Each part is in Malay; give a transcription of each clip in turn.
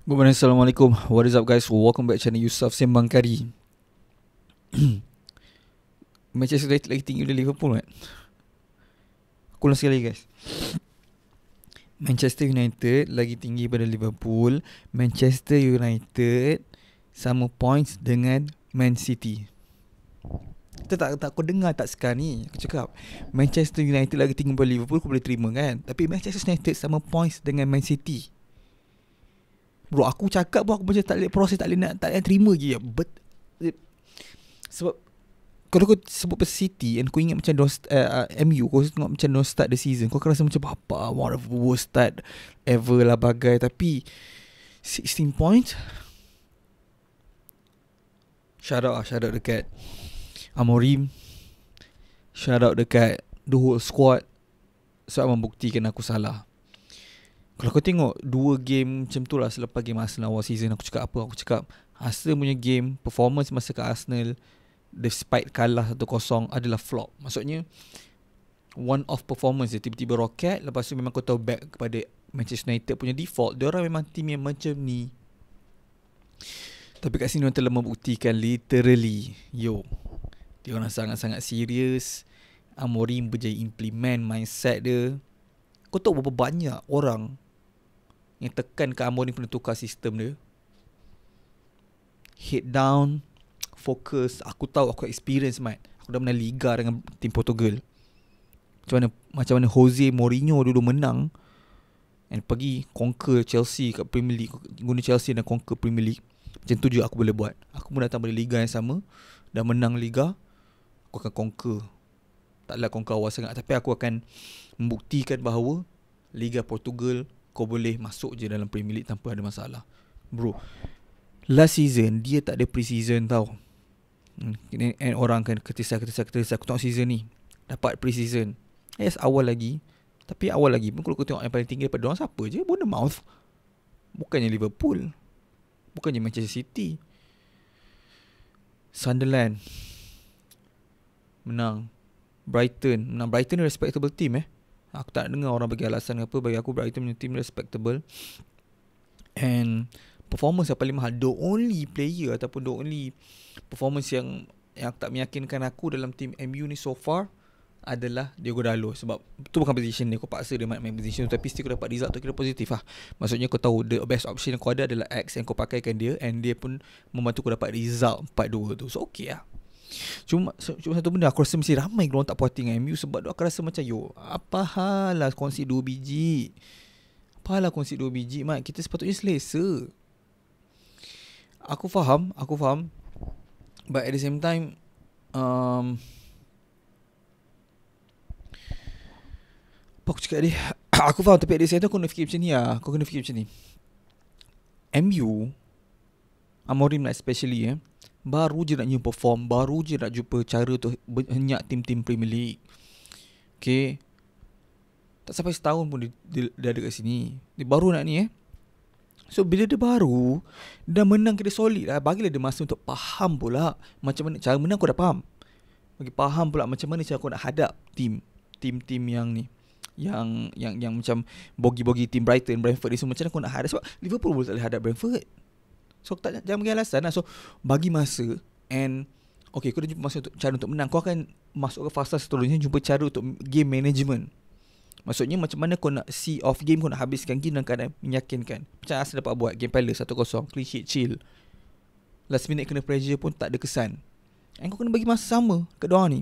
Good morning, Assalamualaikum. What is up guys? Welcome back channel Yusuf Sembang Kari. Manchester United lagi tinggi dari Liverpool kan? Aku ulang sekali guys. Manchester United lagi tinggi pada Liverpool. Manchester United sama points dengan Man City. Tak kau dengar tak sekarang ni aku cakap Manchester United lagi tinggi pada Liverpool, kau boleh terima kan? Tapi Manchester United sama points dengan Man City. Bro, aku cakap pun aku macam tak boleh proses, tak boleh terima je. Sebab kalau kau sebut pasal City and kau ingat macam MU, kau tengok macam don't start the season, kau akan rasa macam apa, one of the worst start ever lah bagai. Tapi 16 points, shout out dekat Amorim, shout out dekat the whole squad sebab membuktikan aku salah. Kalau kau tengok 2 game macam tu lah selepas game Arsenal awal season, aku cakap apa? Aku cakap Arsenal punya game, performance masa kat Arsenal despite kalah 1-0 adalah flop. Maksudnya one off performance dia, tiba-tiba rocket. Lepas tu memang kau tahu back kepada Manchester United punya default, diorang memang team yang macam ni. Tapi kat sini diorang telah membuktikan literally, diorang sangat-sangat serius. Amorim berjaya implement mindset dia. Kau tahu berapa banyak orang yang tekan ke Amorim kena tukar sistem dia. Head down, fokus. Aku tahu, aku experience Mat. Aku dah menang Liga dengan tim Portugal. Macam mana Jose Mourinho dulu menang and pergi conquer Chelsea kat Premier League, guna Chelsea dan conquer Premier League. Macam tu juga aku boleh buat. Aku pun datang pada Liga yang sama, dah menang Liga, aku akan conquer. Taklah conquer awal sangat, tapi aku akan membuktikan bahawa Liga Portugal kau boleh masuk je dalam Premier League tanpa ada masalah. Bro, last season dia tak ada pre-season tau. And orang kan ketisah aku tengok season ni dapat pre-season. Yes, awal lagi. Tapi awal lagi pun kalau kau tengok yang paling tinggi daripada orang siapa je? Bournemouth. Bukannya Liverpool, bukannya Manchester City. Sunderland menang. Brighton ni respectable team Aku tak dengar orang bagi alasan apa. Bagi aku Brighton punya team respectable. And performance yang paling mahal, the only player ataupun the only performance yang tak meyakinkan aku dalam team MU ni so far adalah Diogo Dalot. Sebab tu bukan position dia, kau paksa dia main position tu, tapi still kau dapat result tu kira positif lah. Maksudnya kau tahu the best option yang kau ada adalah X, yang kau pakaikan dia, and dia pun membantu kau dapat result 4-2 tu. So okay lah. Cuma satu benda, aku rasa mesti ramai orang tak puas hati dengan MU. Sebab aku rasa macam apa hal lah concede 2 biji. Apa hal lah concede 2 biji Mat? Kita sepatutnya selesa. Aku faham, but at the same time apa aku cakap dia? Aku faham, tapi at the same time aku kena fikir macam ni lah. Kau kena fikir macam ni. MU Amorim lah especially baru je nak new perform, baru je nak jumpa cara untuk henyak tim-tim Premier League. Okay, tak sampai setahun pun dia ada kat sini. Dia baru nak ni So bila dia baru dah menang, kira solid lah. Bagilah dia masa untuk faham pula macam mana cara menang. Kau dah faham, bagi faham pula macam mana cara kau nak hadap tim-tim yang ni, yang macam bogi-bogi tim Brighton, Brentford ni semua. Macam mana kau nak hadap? Sebab Liverpool boleh tak boleh hadap Brentford. So jangan bagi alasan lah. So bagi masa, and okay, kau dah jumpa masa untuk cara untuk menang, kau akan masuk ke fasa seterusnya, jumpa cara untuk game management. Maksudnya macam mana kau nak see off game, kau nak habiskan game dalam keadaan meyakinkan. Macam Arsenal dapat buat game Palace 1-0, clean sheet, chill. Last minute kena pressure pun tak ada kesan. And kau kena bagi masa sama kat diorang ni.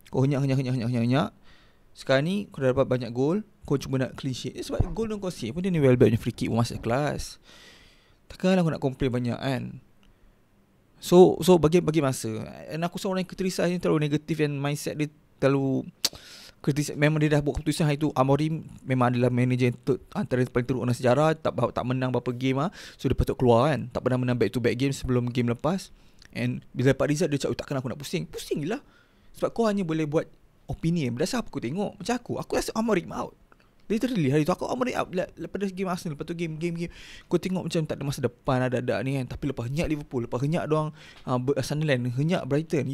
Kau henyak. Sekarang ni kau dah dapat banyak gol, kau cuma nak clean sheet. Sebab gol yang kau save pun dia ni Welbeck punya free kick pun masuk kelas. Takkanlah aku nak complain banyak kan. So bagi masa. And aku seorang yang keterisah ni terlalu negatif, and mindset dia terlalu kritis. Memang dia dah buat keputusan hari tu. Amorim memang adalah manager antara paling teruk dalam sejarah. Tak menang berapa game So dia patut keluar kan. Tak pernah menang back to back game sebelum game lepas. And bila dapat result, dia cakap takkan aku nak pusing je lah. Sebab kau hanya boleh buat opinion berdasar apa kau tengok. Macam aku rasa Amorim out. Literally hari tu aku Amorim out. Lepas game Arsenal, lepas tu game kau tengok macam tak ada masa depan ada ni kan. Tapi lepas henyak Liverpool, lepas henyak doang Sunderland, henyak Brighton,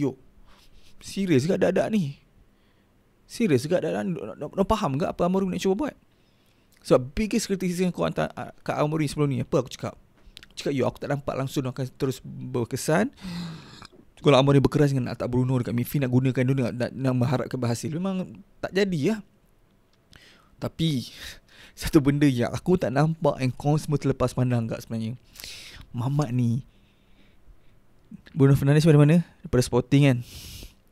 serius ke ada ni? Serius ke ada ni? Nak faham ke apa Amorim nak cuba buat? Sebab biggest criticism kau hantar kat Amorim sebelum ni, apa aku cakap? cakap aku tak nampak langsung akan terus berkesan. Kalau Amorim berkeras dengan nak tak Bruno dekat midfield, nak gunakan dia nak mengharapkan berhasil, memang tak jadi lah. Tapi satu benda yang aku tak nampak and kau semua terlepas pandang kat sebenarnya, Mamat ni, Bruno Fernandes dari mana? Daripada Sporting kan.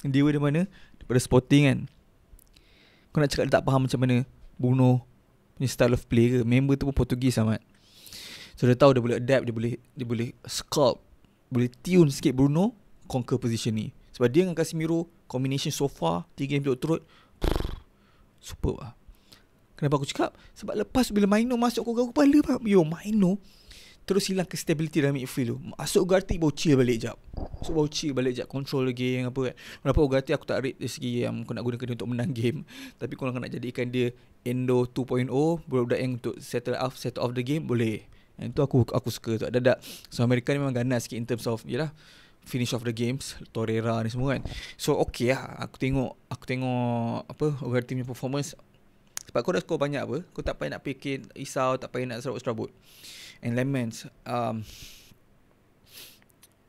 Dia dari mana? Daripada Sporting kan. Kau nak cakap dia tak faham macam mana Bruno punya style of play ke? Member tu pun Portugis amat. So dia tahu dia boleh adapt, dia boleh sculpt, boleh tune sikit Bruno conquer position ni. Sebab dia dengan Casemiro combination so far 3 game berturut super lah. Kenapa aku cakap? Sebab lepas bila Maino masuk, aku gaul kepala pak. Maino terus hilang ke stability dalam midfield tu. Masuk Ugarte baru chill balik jap. Control lagi yang apa kan. Kenapa Ugarte aku tak rate dari segi yang kau nak gunakan dia untuk menang game. Tapi kalau kau nak jadikan dia Endo 2.0, budak-budak yang untuk settle off the game, boleh. Yang tu aku suka tu. Ada. So Amerika ni memang ganas sikit in terms of finish of the games, Torreira ni semua kan. So okay lah. Aku tengok apa Ugarte punya performance. Sebab kau dah score banyak apa, kau tak payah nak fikir risau, tak payah nak serabut-serabut. And Lemans,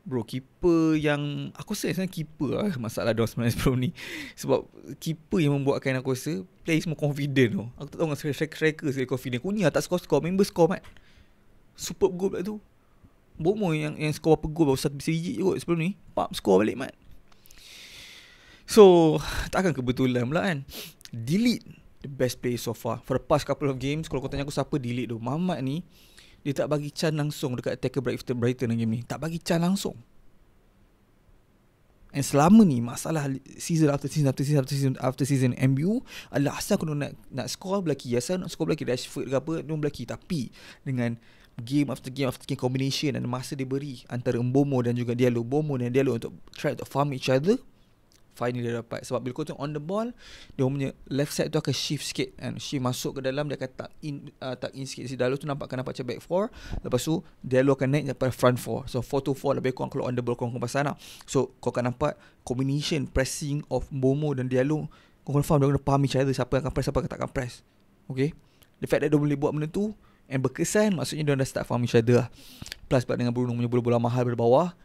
bro, keeper yang aku rasa sebenarnya keeper lah masalah dia sebenarnya sebelum ni. Sebab keeper yang membuatkan aku rasa play semua confident tu. Aku tak tahu dengan striker sekali confident. Kunyah tak score, member score mat. Superb goal pula tu. Bomo yang score apa goal baru 1 biji je kot sebelum ni. Pap score balik mat. So takkan kebetulan pula kan. Delete the best player so far for the past couple of games. Kalau kau tanya aku siapa delete tu, Mamat ni, dia tak bagi chance langsung dekat attacker Brighton dalam game ni. Tak bagi chance langsung. And selama ni masalah season after season MU adalah asal aku nak score belaki, asal nak score belaki Rashford ke apa dia belaki. Tapi dengan game after game combination dan masa dia beri antara Mbomo dan juga Diallo, untuk try to farm each other, finally dia dapat. Sebab bila kau tengok on the ball, dia punya left side tu akan shift sikit kan, shift masuk ke dalam, dia akan tuck in sikit. Si Diallo tu nampak macam back 4, lepas tu Diallo akan naik daripada front 4. So 4-4 lebih kurang. Kalau on the ball korang pasal lah. So kau akan nampak combination pressing of Mbomo dan Diallo. Kau confirm dia kena faham each other, siapa yang akan press, siapa yang tak akan press. Okay, the fact that dia boleh buat benda tu and berkesan, maksudnya dia dah start faham each other lah. Plus pula dengan Bruno punya bola-bola mahal dari bawah,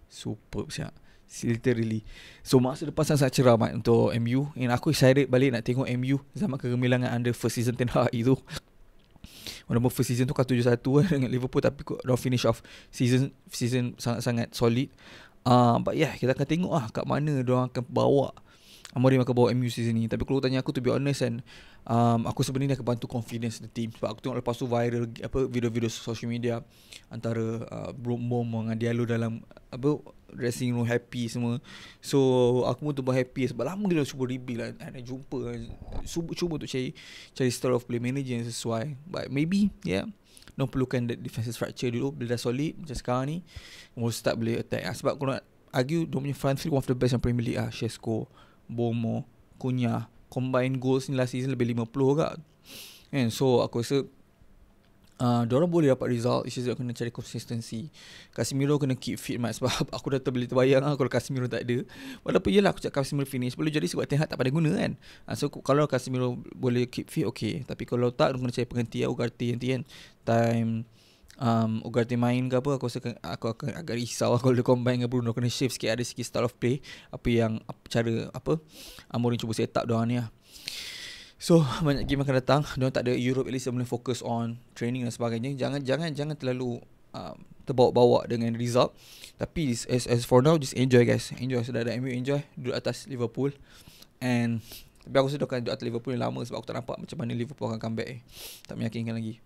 superb siap. Literally. So masa depan sangat cerah mat untuk MU. And aku excited balik nak tengok MU zaman kegemilangan under first season Ten Hag itu. Walaupun first season tu kan 7-1 dengan Liverpool, tapi dah finish off season sangat-sangat solid. But yeah, kita akan tengok kat mana diorang akan bawa, Amorim akan bawa MU season ni. Tapi kalau tanya aku, to be honest kan, aku sebenarnya akan bantu confidence the team. Sebab aku tengok lepas tu viral video-video social media antara Mbomo dengan Diallo dalam dressing room happy semua. So aku pun tu happy sebab lama dia cuba rebuild lah, nak jumpa, cuba untuk cari style of play manager yang sesuai. But maybe don't perlukan that defensive structure dulu. Bila dah solid macam sekarang ni, mau start boleh attack. Sebab aku nak argue dia punya front three one of the best in Premier League lah. Shesko, Bomo, Cunha, combine goals ni last season lebih 50 agak. And so aku rasa diorang boleh dapat result. It's just kena cari consistency. Casemiro kena keep fit mat. Sebab aku dah boleh terbayang kalau Casemiro tak ada. Walaupun yelah aku cakap Casemiro finish, boleh jadi sebab Ten Hag tak pandai guna kan. So kalau Casemiro boleh keep fit, okay. Tapi kalau tak, kena cari pengganti Ugarte nanti kan. Time Ugarte main ke apa, aku akan agak risau kalau dia combine dengan Bruno. Kena shift sikit, ada sikit style of play cara Amorim cuba set up diorang ni lah. So banyak game akan datang. Diorang tak ada Europe, at least dia boleh fokus on training dan sebagainya. Jangan terlalu terbawa-bawa dengan result. Tapi as for now, just enjoy guys. Enjoy, sedar MU enjoy duduk atas Liverpool. And tapi aku rasa dia akan duduk atas Liverpool yang lama, sebab aku tak nampak macam mana Liverpool akan comeback. Tak meyakinkan lagi.